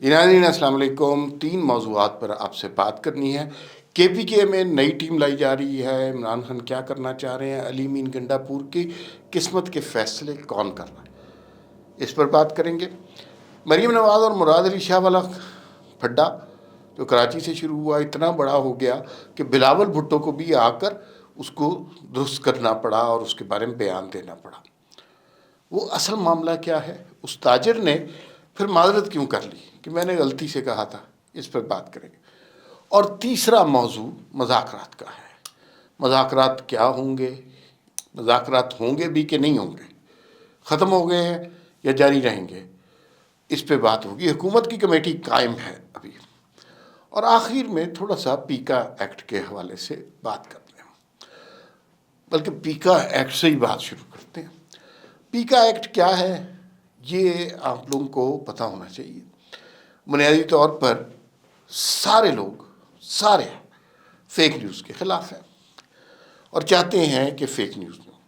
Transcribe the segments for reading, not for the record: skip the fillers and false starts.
ناظرین السلام علیکم. 3 موضوعات پر آپ سے بات کرنی ہے. کے پی کے میں نئی ٹیم لائی جا رہی ہے. عمران خان کیا کرنا چاہ رہے ہیں؟ علی امین گنڈا پور کی قسمت کے فیصلے کون کر رہا ہے؟ اس پر بات کریں گے. مریم نواز اور مراد علی شاہ والا پھڈا جو کراچی سے شروع ہوا اتنا بڑا ہو گیا کہ بلاول بھٹو کو بھی آ کر اس کو درست کرنا پڑا اور اس کے بارے میں بیان دینا پڑا. وہ اصل معاملہ کیا ہے؟ اس تاجر نے پھر معذرت کیوں کر لی کہ میں نے غلطی سے کہا تھا؟ اس پر بات کریں گے. اور تیسرا موضوع مذاکرات کا ہے. مذاکرات کیا ہوں گے؟ مذاکرات ہوں گے بھی کہ نہیں ہوں گے؟ ختم ہو گئے ہیں یا جاری رہیں گے؟ اس پہ بات ہوگی. حکومت کی کمیٹی قائم ہے ابھی. اور آخر میں تھوڑا سا پیکا ایکٹ کے حوالے سے بات کرتے ہیں. بلکہ پیکا ایکٹ سے ہی بات شروع کرتے ہیں. پیکا ایکٹ کیا ہے یہ آپ لوگوں کو پتہ ہونا چاہیے. بنیادی طور پر سارے فیک نیوز کے خلاف ہیں اور چاہتے ہیں کہ فیک نیوز نہ ہو.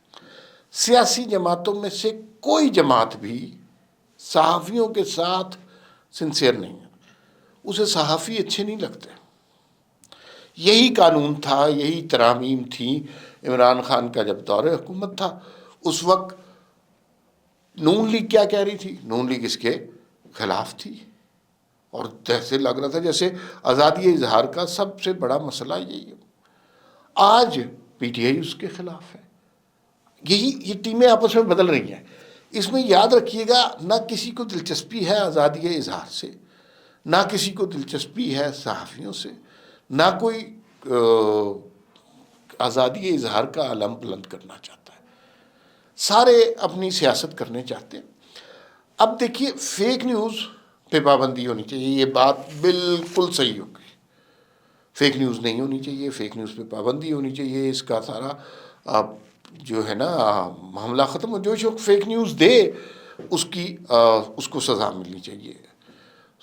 سیاسی جماعتوں میں سے کوئی جماعت بھی صحافیوں کے ساتھ سنسیئر نہیں ہے. اسے صحافی اچھے نہیں لگتے. یہی قانون تھا، یہی ترامیم تھی عمران خان کا جب دور حکومت تھا. اس وقت نون لیگ کیا کہہ رہی تھی؟ نون لیگ اس کے خلاف تھی اور جیسے لگ رہا تھا جیسے آزادی اظہار کا سب سے بڑا مسئلہ یہی ہے. آج پی ٹی آئی اس کے خلاف ہے. یہ ٹیمیں آپس میں بدل رہی ہیں. اس میں یاد رکھیے گا نہ کسی کو دلچسپی ہے آزادی اظہار سے، نہ کسی کو دلچسپی ہے صحافیوں سے، نہ کوئی آزادی اظہار کا علم بلند کرنا چاہتا ہے. سارے اپنی سیاست کرنے چاہتے ہیں. اب دیکھیے فیک نیوز پہ پابندی ہونی چاہیے. یہ بات بالکل صحیح ہوگی. فیک نیوز نہیں ہونی چاہیے. فیک نیوز پہ پابندی ہونی چاہیے. اس کا سارا جو ہے نا معاملہ ختم ہو. جو شخص فیک نیوز دے اس کو سزا ملنی چاہیے.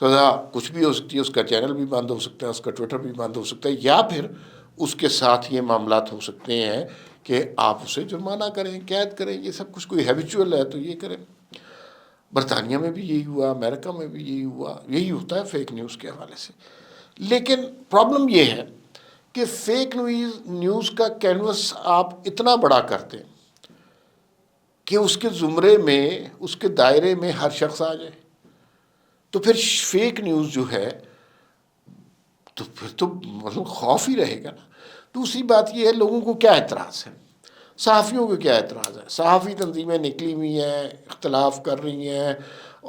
سزا کچھ بھی ہو سکتی ہے. اس کا چینل بھی بند ہو سکتا ہے، اس کا ٹویٹر بھی بند ہو سکتا ہے، یا پھر اس کے ساتھ یہ معاملات ہو سکتے ہیں کہ آپ اسے جرمانہ کریں، قید کریں. یہ سب کچھ کوئی ہیبیچول ہے تو یہ کریں. برطانیہ میں بھی یہی ہوا، امریکہ میں بھی یہی ہوا. یہی ہوتا ہے فیک نیوز کے حوالے سے. لیکن پرابلم یہ ہے کہ فیک نیوز کا کینوس آپ اتنا بڑا کرتے ہیں کہ اس کے زمرے میں، اس کے دائرے میں ہر شخص آ جائے. تو پھر فیک نیوز جو ہے تو پھر تو مطلب خوف ہی رہے گا نا. دوسری بات یہ ہے لوگوں کو کیا اعتراض ہے، صحافیوں کو کیا اعتراض ہے. صحافی تنظیمیں نکلی ہوئی ہیں، اختلاف کر رہی ہیں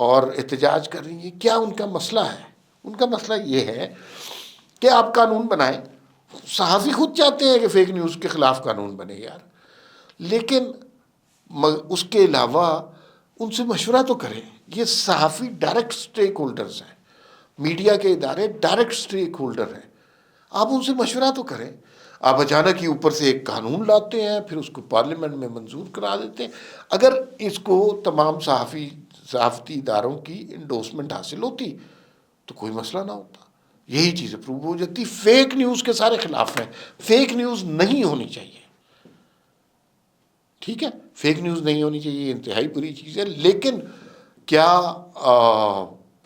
اور احتجاج کر رہی ہیں. کیا ان کا مسئلہ ہے؟ ان کا مسئلہ یہ ہے کہ آپ قانون بنائیں. صحافی خود چاہتے ہیں کہ فیک نیوز کے خلاف قانون بنے یار، لیکن اس کے علاوہ ان سے مشورہ تو کریں. یہ صحافی ڈائریکٹ سٹیک ہولڈرز ہیں. میڈیا کے ادارے ڈائریکٹ سٹیک ہولڈر ہیں. آپ ان سے مشورہ تو کریں. آپ اچانک ہی اوپر سے ایک قانون لاتے ہیں، پھر اس کو پارلیمنٹ میں منظور کرا دیتے ہیں. اگر اس کو تمام صحافتی اداروں کی انڈورسمنٹ حاصل ہوتی تو کوئی مسئلہ نہ ہوتا. یہی چیز اپروو ہو جاتی. فیک نیوز کے سارے خلاف ہیں. فیک نیوز نہیں ہونی چاہیے. ٹھیک ہے، فیک نیوز نہیں ہونی چاہیے، انتہائی بری چیز ہے. لیکن کیا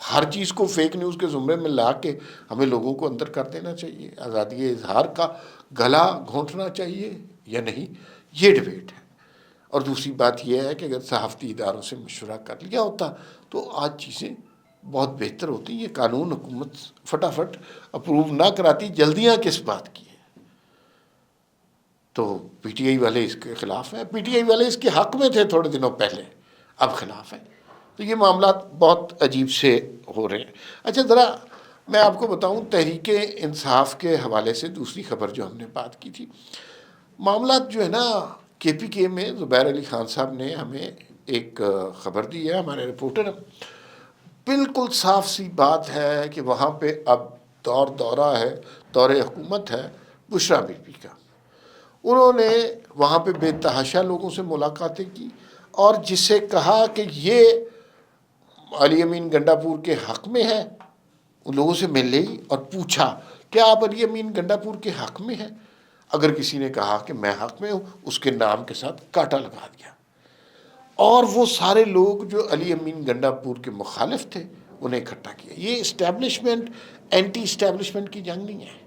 ہر چیز کو فیک نیوز کے زمرے میں لا کے ہمیں لوگوں کو اندر کر دینا چاہیے؟ آزادی اظہار کا گلا گھونٹنا چاہیے یا نہیں؟ یہ ڈبیٹ ہے. اور دوسری بات یہ ہے کہ اگر صحافتی اداروں سے مشورہ کر لیا ہوتا تو آج چیزیں بہت بہتر ہوتی. یہ قانون حکومت فٹافٹ اپروو نہ کراتی. جلدیاں کس بات کی ہے؟ تو پی ٹی آئی والے اس کے خلاف ہیں. پی ٹی آئی والے اس کے حق میں تھے تھوڑے دنوں پہلے، اب خلاف ہیں. تو یہ معاملات بہت عجیب سے ہو رہے ہیں. اچھا ذرا میں آپ کو بتاؤں تحریک انصاف کے حوالے سے دوسری خبر جو ہم نے بات کی تھی. معاملات جو ہے نا کے پی کے میں زبیر علی خان صاحب نے ہمیں ایک خبر دی ہے، ہمارے رپورٹر. بالکل صاف سی بات ہے کہ وہاں پہ اب دورہ ہے، دور حکومت ہے بشریٰ بی بی کا. انہوں نے وہاں پہ بے تحاشا لوگوں سے ملاقاتیں کی اور جسے کہا کہ یہ علی امین گنڈا پور کے حق میں ہے، ان لوگوں سے مل لی اور پوچھا کیا آپ علی امین گنڈا پور کے حق میں ہیں؟ اگر کسی نے کہا کہ میں حق میں ہوں، اس کے نام کے ساتھ کاٹا لگا دیا. اور وہ سارے لوگ جو علی امین گنڈا پور کے مخالف تھے انہیں اکٹھا کیا. یہ اسٹیبلشمنٹ اینٹی اسٹیبلشمنٹ کی جنگ نہیں ہے.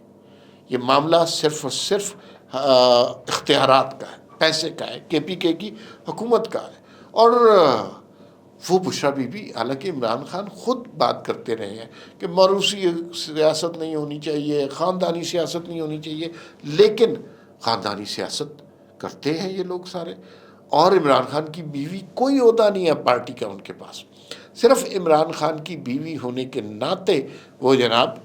یہ معاملہ صرف اور صرف اختیارات کا ہے، پیسے کا ہے، کے پی کے کی حکومت کا ہے. اور وہ بشریٰ بی بی، حالانکہ عمران خان خود بات کرتے رہے ہیں کہ موروثی سیاست نہیں ہونی چاہیے، خاندانی سیاست نہیں ہونی چاہیے، لیکن خاندانی سیاست کرتے ہیں یہ لوگ سارے. اور عمران خان کی بیوی، کوئی عہدہ نہیں ہے پارٹی کا ان کے پاس، صرف عمران خان کی بیوی ہونے کے ناطے وہ جناب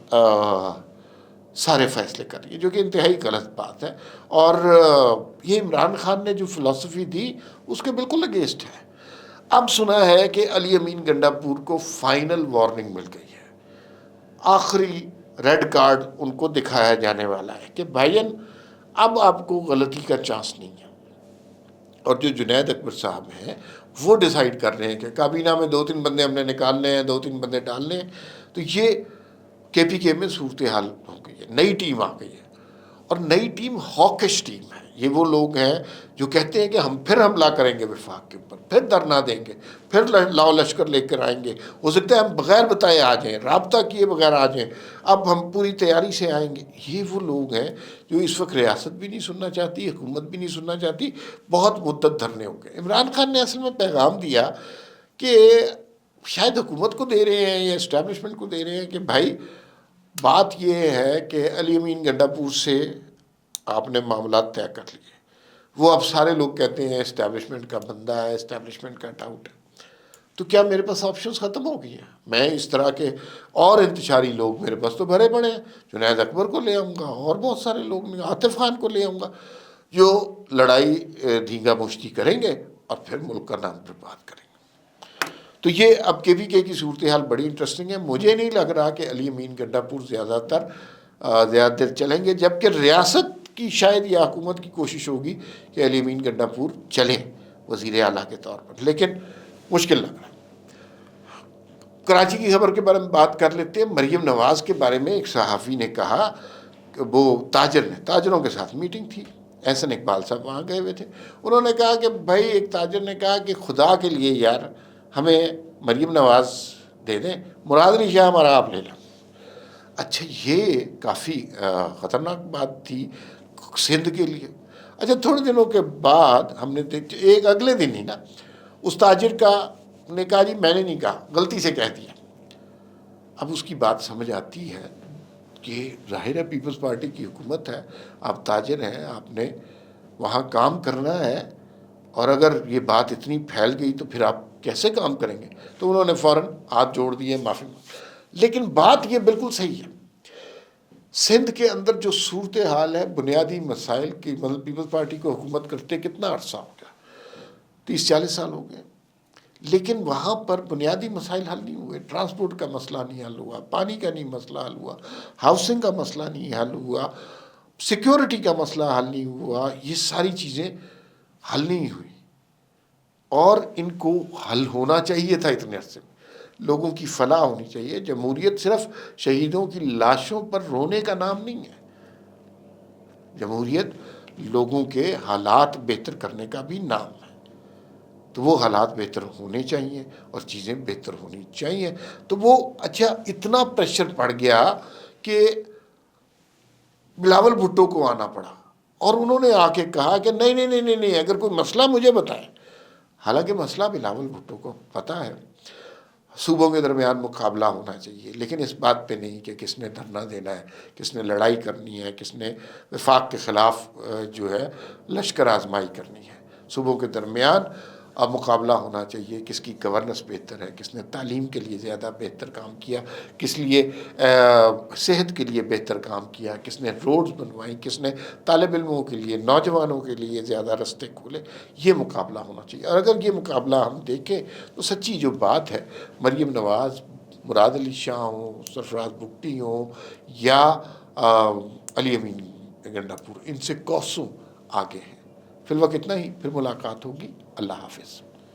سارے فیصلے کر رہی ہے، جو کہ انتہائی غلط بات ہے. اور یہ عمران خان نے جو فلسفی دی اس کے بالکل اگینسٹ ہے. اب سنا ہے کہ علی امین گنڈا پور کو فائنل وارننگ مل گئی ہے، آخری ریڈ کارڈ ان کو دکھایا جانے والا ہے کہ بھائین اب آپ کو غلطی کا چانس نہیں ہے. اور جو جنید اکبر صاحب ہیں وہ ڈیسائیڈ کر رہے ہیں کہ کابینہ میں 2-3 بندے ہم نے نکالنے ہیں، 2-3 بندے ڈالنے ہیں. تو یہ کے پی کے میں صورتحال ہو گئی ہے، نئی ٹیم آ گئی ہے. اور نئی ٹیم ہاکش ٹیم ہے. یہ وہ لوگ ہیں جو کہتے ہیں کہ ہم پھر حملہ کریں گے وفاق کے اوپر، پھر دھرنا دیں گے، پھر لاؤ لشکر لے کر آئیں گے، ہو سکتا ہے ہم بغیر بتائے آ جائیں، رابطہ کیے بغیر آ جائیں، اب ہم پوری تیاری سے آئیں گے. یہ وہ لوگ ہیں جو اس وقت ریاست بھی نہیں سننا چاہتی، حکومت بھی نہیں سننا چاہتی. بہت مدت دھرنے ہو گئے. عمران خان نے اصل میں پیغام دیا کہ شاید حکومت کو دے رہے ہیں یا اسٹیبلشمنٹ کو دے رہے ہیں کہ بھائی بات یہ ہے کہ علی امین گنڈا پور سے آپ نے معاملات طے کر لیے. وہ اب سارے لوگ کہتے ہیں اسٹیبلشمنٹ کا بندہ ہے، اسٹیبلشمنٹ کا ڈاؤٹ ہے. تو کیا میرے پاس آپشنز ختم ہو گئی ہیں؟ میں اس طرح کے اور انتشاری لوگ میرے پاس تو بھرے پڑے ہیں. جنید اکبر کو لے آؤں گا اور بہت سارے لوگ، عاطف خان کو لے آؤں گا، جو لڑائی دھینگا مشتی کریں گے اور پھر ملک کا نام برباد کریں گے. تو یہ اب کے پی کے کی صورتحال بڑی انٹرسٹنگ ہے. مجھے نہیں لگ رہا کہ علی امین گنڈا پور زیادہ دیر چلیں گے، جبکہ ریاست کی شاید یا حکومت کی کوشش ہوگی کہ علی امین گنڈا پور چلیں وزیر اعلیٰ کے طور پر، لیکن مشکل لگ رہا ہے. کراچی کی خبر کے بارے میں بات کر لیتے ہیں. مریم نواز کے بارے میں ایک صحافی نے کہا کہ وہ تاجروں کے ساتھ میٹنگ تھی، احسن اقبال صاحب وہاں گئے ہوئے تھے. انہوں نے کہا کہ بھائی، ایک تاجر نے کہا کہ خدا کے لیے یار ہمیں مریم نواز دے دیں، مراد علی شاہ ہمارا آپ لے لیں. اچھا، یہ کافی خطرناک بات تھی سندھ کے لیے. اچھا، تھوڑے دنوں کے بعد ہم نے ایک اگلے دن ہی نا اس تاجر کا نے کہا جی میں نے نہیں کہا، غلطی سے کہہ دیا. اب اس کی بات سمجھ آتی ہے کہ ظاہر ہے پیپلز پارٹی کی حکومت ہے، آپ تاجر ہیں، آپ نے وہاں کام کرنا ہے، اور اگر یہ بات اتنی پھیل گئی تو پھر آپ کیسے کام کریں گے؟ تو انہوں نے فوراً ہاتھ جوڑ دیے، معافی. لیکن بات یہ بالکل صحیح ہے. سندھ کے اندر جو صورتحال ہے، بنیادی مسائل کی، مطلب پیپلز پارٹی کو حکومت کرتے کتنا عرصہ ہو گیا، 30-40 سال ہو گئے، لیکن وہاں پر بنیادی مسائل حل نہیں ہوئے. ٹرانسپورٹ کا مسئلہ نہیں حل ہوا، پانی کا نہیں مسئلہ حل ہوا، ہاؤسنگ کا مسئلہ نہیں حل ہوا، سیکیورٹی کا مسئلہ حل نہیں ہوا. یہ ساری چیزیں حل نہیں ہوئی، اور ان کو حل ہونا چاہیے تھا. اتنے عرصے میں لوگوں کی فلاح ہونی چاہیے. جمہوریت صرف شہیدوں کی لاشوں پر رونے کا نام نہیں ہے. جمہوریت لوگوں کے حالات بہتر کرنے کا بھی نام ہے. تو وہ حالات بہتر ہونے چاہیے اور چیزیں بہتر ہونی چاہیے. تو وہ اچھا اتنا پریشر پڑ گیا کہ بلاول بھٹو کو آنا پڑا، اور انہوں نے آ کے کہا کہ نہیں نہیں نہیں نہیں نہیں، اگر کوئی مسئلہ مجھے بتائیں. حالانکہ مسئلہ بلاول بھٹو کو پتہ ہے، صوبوں کے درمیان مقابلہ ہونا چاہیے، لیکن اس بات پہ نہیں کہ کس نے دھرنا دینا ہے، کس نے لڑائی کرنی ہے، کس نے وفاق کے خلاف جو ہے لشکر آزمائی کرنی ہے. صوبوں کے درمیان اب مقابلہ ہونا چاہیے، کس کی گورننس بہتر ہے، کس نے تعلیم کے لیے زیادہ بہتر کام کیا، کس لیے صحت کے لیے بہتر کام کیا، کس نے روڈز بنوائیں، کس نے طالب علموں کے لیے، نوجوانوں کے لیے زیادہ رستے کھولے. یہ مقابلہ ہونا چاہیے. اور اگر یہ مقابلہ ہم دیکھیں تو سچی جو بات ہے، مریم نواز، مراد علی شاہ ہوں، سرفراز بگٹی ہوں، یا علی امین گنڈا پور، ان سے کوسوں آگے ہیں. فی الوقت اتنا ہی، پھر ملاقات ہوگی. اللہ حافظ.